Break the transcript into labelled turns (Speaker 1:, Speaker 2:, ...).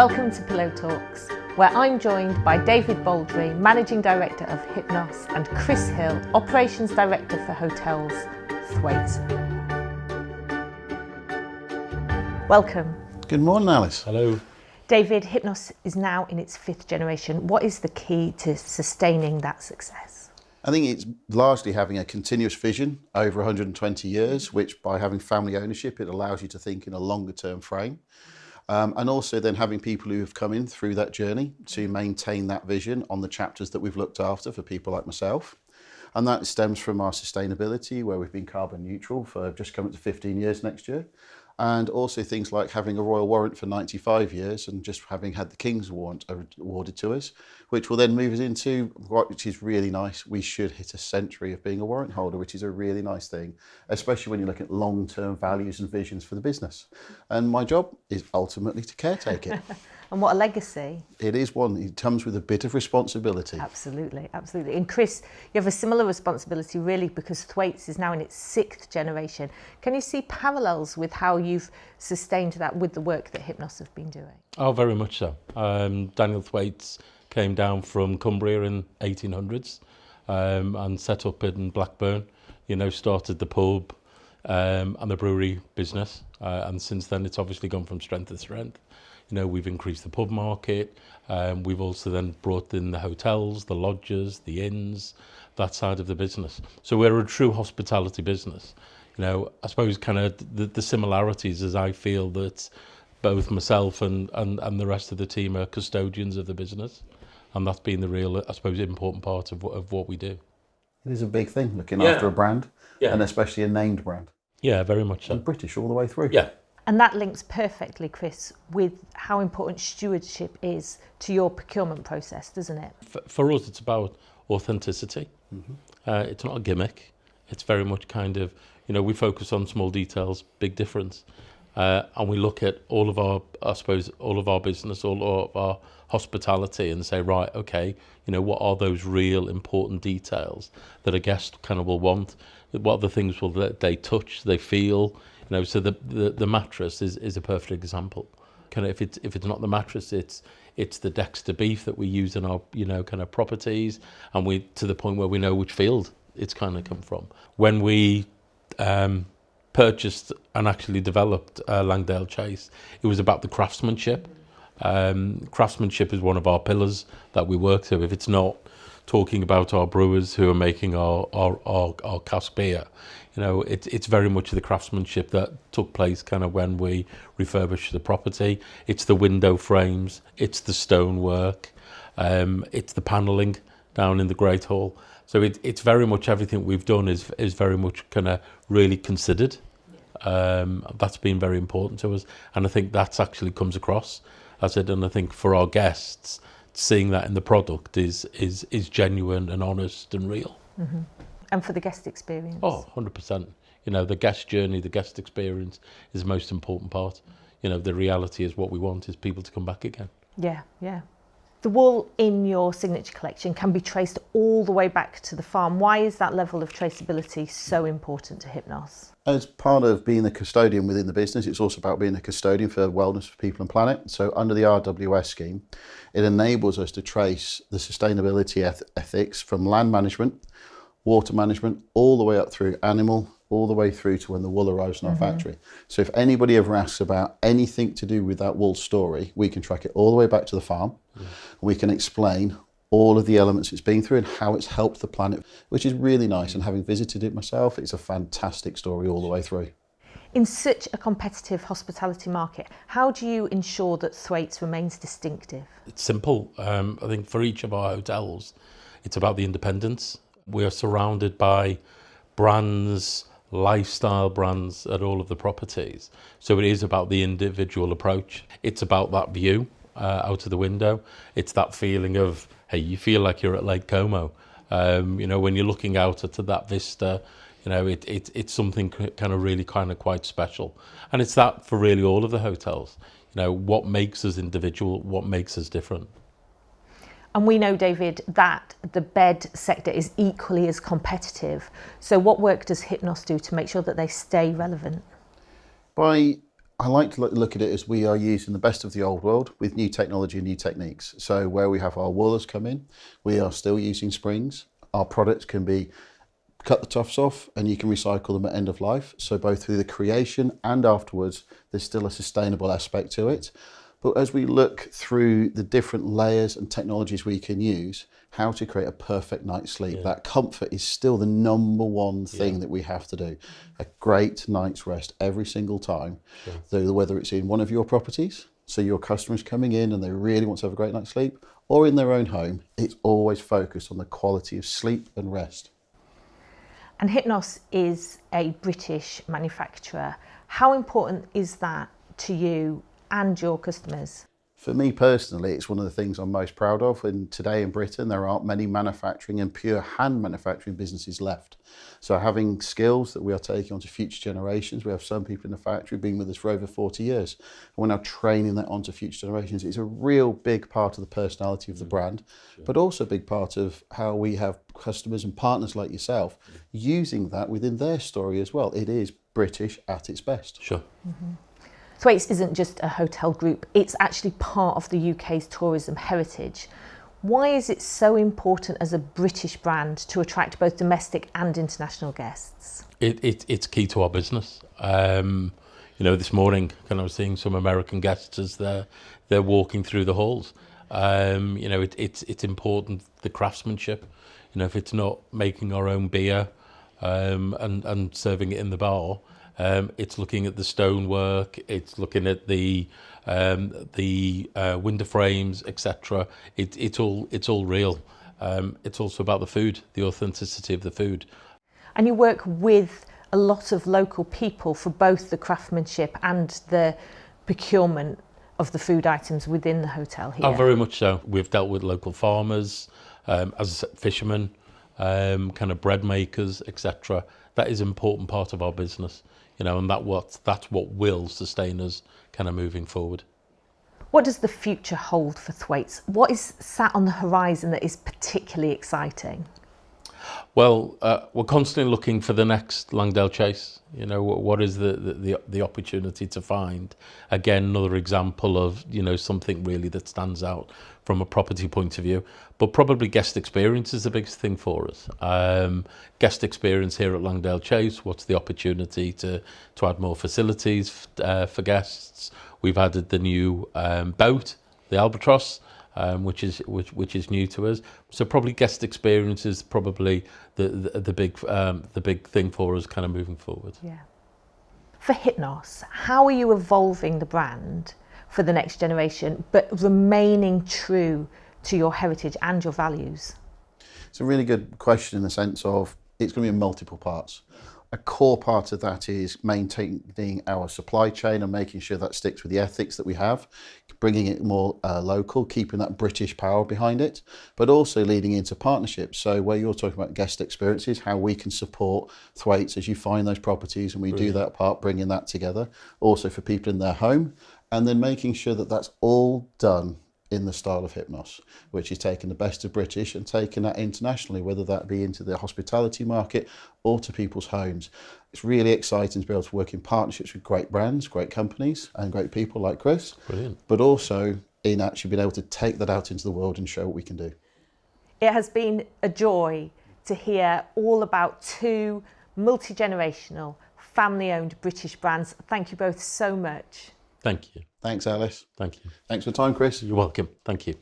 Speaker 1: Welcome to Pillow Talks, where I'm joined by David Baldry, Managing Director of Hypnos, and Chris Hill, Operations Director for Hotels, Thwaites. Welcome.
Speaker 2: Good morning, Alice.
Speaker 3: Hello.
Speaker 1: David, Hypnos is now in its fifth generation. What is the key to sustaining that success?
Speaker 2: I think it's largely having a continuous vision over 120 years, which by having family ownership, it allows you to think in a longer term frame. And also then having people who have come in through that journey to maintain that vision on the chapters that we've looked after for people like myself. And that stems from our sustainability, where we've been carbon neutral for just coming to 15 years next year. And also things like having a royal warrant for 95 years and just having had the King's Warrant awarded to us, which will then move us into, which is really nice, we should hit a century of being a warrant holder, which is a really nice thing, especially when you look at long-term values and visions for the business. And my job is ultimately to caretake it.
Speaker 1: And what a legacy.
Speaker 2: It is one. It comes with a bit of responsibility.
Speaker 1: Absolutely, absolutely. And Chris, you have a similar responsibility really because Thwaites is now in its sixth generation. Can you see parallels with how you've sustained that with the work that Hypnos have been doing?
Speaker 3: Oh, very much so. Daniel Thwaites came down from Cumbria in 1800s and set up in Blackburn, started the pub and the brewery business. And since then, it's obviously gone from strength to strength. We've increased the pub market. We've also then brought in the hotels, the lodges, the inns, that side of the business. So we're a true hospitality business. I suppose kind of the similarities is I feel that both myself and the rest of the team are custodians of the business. And that's been the real, I suppose, important part of what we do.
Speaker 2: It is a big thing, looking after a brand, and especially a named brand.
Speaker 3: Yeah, very much so.
Speaker 2: And British all the way through.
Speaker 3: Yeah.
Speaker 1: And that links perfectly, Chris, with how important stewardship is to your procurement process, doesn't it?
Speaker 3: For us, it's about authenticity. Mm-hmm. It's not a gimmick. It's very much kind of, we focus on small details, big difference. And we look at all of our business, all of our hospitality and say, right, okay, what are those real important details that a guest kind of will want? What are the things that they touch, they feel? So the mattress is a perfect example. Kind of if it's not the mattress, it's the Dexter beef that we use in our kind of properties, and we to the point where we know which field it's kind of come from. When we purchased and actually developed Langdale Chase, it was about the craftsmanship. Craftsmanship is one of our pillars that we work to. If it's not talking about our brewers who are making our cask beer, it's very much the craftsmanship that took place kind of when we refurbished the property. It's the window frames, it's the stonework, it's the panelling down in the Great Hall. So it's very much everything we've done is very much kind of really considered. That's been very important to us, and I think that's actually comes across. And I think for our guests, seeing that in the product is genuine and honest and real.
Speaker 1: Mm-hmm. And for the guest experience?
Speaker 3: Oh, 100%. The guest journey, the guest experience is the most important part. The reality is what we want is people to come back again.
Speaker 1: Yeah, yeah. The wool in your signature collection can be traced all the way back to the farm. Why is that level of traceability so important to Hypnos?
Speaker 2: As part of being the custodian within the business, it's also about being a custodian for wellness for people and planet. So under the RWS scheme, it enables us to trace the sustainability ethics from land management, water management, all the way up through animal, all the way through to when the wool arrives in our factory. So if anybody ever asks about anything to do with that wool story, we can track it all the way back to the farm. Yeah. We can explain all of the elements it's been through and how it's helped the planet, which is really nice. And having visited it myself, it's a fantastic story all the way through.
Speaker 1: In such a competitive hospitality market, how do you ensure that Thwaites remains distinctive?
Speaker 3: It's simple. I think for each of our hotels, it's about the independence. We are surrounded by brands, lifestyle brands at all of the properties. So it is about the individual approach. It's about that view out of the window. It's that feeling of, hey, you feel like you're at Lake Como. When you're looking out at that vista, it's something kind of really kind of quite special. And it's that for really all of the hotels. What makes us individual, what makes us different.
Speaker 1: And we know, David, that the bed sector is equally as competitive. So what work does Hypnos do to make sure that they stay relevant?
Speaker 2: By I like to look at it as we are using the best of the old world with new technology and new techniques. So where we have our woolers come in, we are still using springs. Our products can be cut the tufts off and you can recycle them at end of life. So both through the creation and afterwards, there's still a sustainable aspect to it. But as we look through the different layers and technologies we can use, how to create a perfect night's sleep, that comfort is still the number one thing that we have to do. A great night's rest every single time, so whether it's in one of your properties, so your customers coming in and they really want to have a great night's sleep, or in their own home, it's always focused on the quality of sleep and rest.
Speaker 1: And Hypnos is a British manufacturer. How important is that to you and your customers?
Speaker 2: For me personally, it's one of the things I'm most proud of. And today in Britain, there aren't many manufacturing and pure hand manufacturing businesses left. So having skills that we are taking onto future generations, we have some people in the factory being with us for over 40 years. And we're now training that onto future generations. It's a real big part of the personality of the brand, but also a big part of how we have customers and partners like yourself using that within their story as well. It is British at its best.
Speaker 3: Sure.
Speaker 1: Thwaites isn't just a hotel group, it's actually part of the UK's tourism heritage. Why is it so important as a British brand to attract both domestic and international guests?
Speaker 3: It's key to our business. This morning, I was seeing some American guests as they're walking through the halls. It's important, the craftsmanship. If it's not making our own beer and serving it in the bar, it's looking at the stonework, it's looking at the window frames, etc. It's all real. It's also about the food, the authenticity of the food.
Speaker 1: And you work with a lot of local people for both the craftsmanship and the procurement of the food items within the hotel here.
Speaker 3: Oh, very much so. We've dealt with local farmers, as I said, fishermen, kind of bread makers, etc. That is an important part of our business, and that's what will sustain us kind of moving forward.
Speaker 1: What does the future hold for Thwaites? What is sat on the horizon that is particularly exciting?
Speaker 3: Well, we're constantly looking for the next Langdale Chase. What is the opportunity to find? Again, another example of, something really that stands out from a property point of view. But probably guest experience is the biggest thing for us. Guest experience here at Langdale Chase. What's the opportunity to add more facilities for guests? We've added the new boat, the Albatross, which is new to us. So probably guest experience is probably the big thing for us kind of moving forward.
Speaker 1: Yeah. For Hypnos, how are you evolving the brand for the next generation, but remaining true to your heritage and your values?
Speaker 2: It's a really good question in the sense of it's going to be in multiple parts. A core part of that is maintaining our supply chain and making sure that sticks with the ethics that we have, bringing it more local, keeping that British power behind it, but also leading into partnerships. So where you're talking about guest experiences, how we can support Thwaites as you find those properties, and we do that part, bringing that together, also for people in their home, and then making sure that that's all done in the style of Hypnos, which is taking the best of British and taking that internationally, whether that be into the hospitality market or to people's homes. It's really exciting to be able to work in partnerships with great brands, great companies and great people like Chris.
Speaker 3: Brilliant. But
Speaker 2: also in actually being able to take that out into the world and show what we can do.
Speaker 1: It has been a joy to hear all about two multi-generational, family-owned British brands. Thank you both so much.
Speaker 3: Thank you.
Speaker 2: Thanks, Alice.
Speaker 3: Thank you.
Speaker 2: Thanks for the time, Chris.
Speaker 3: You're welcome. Thank you.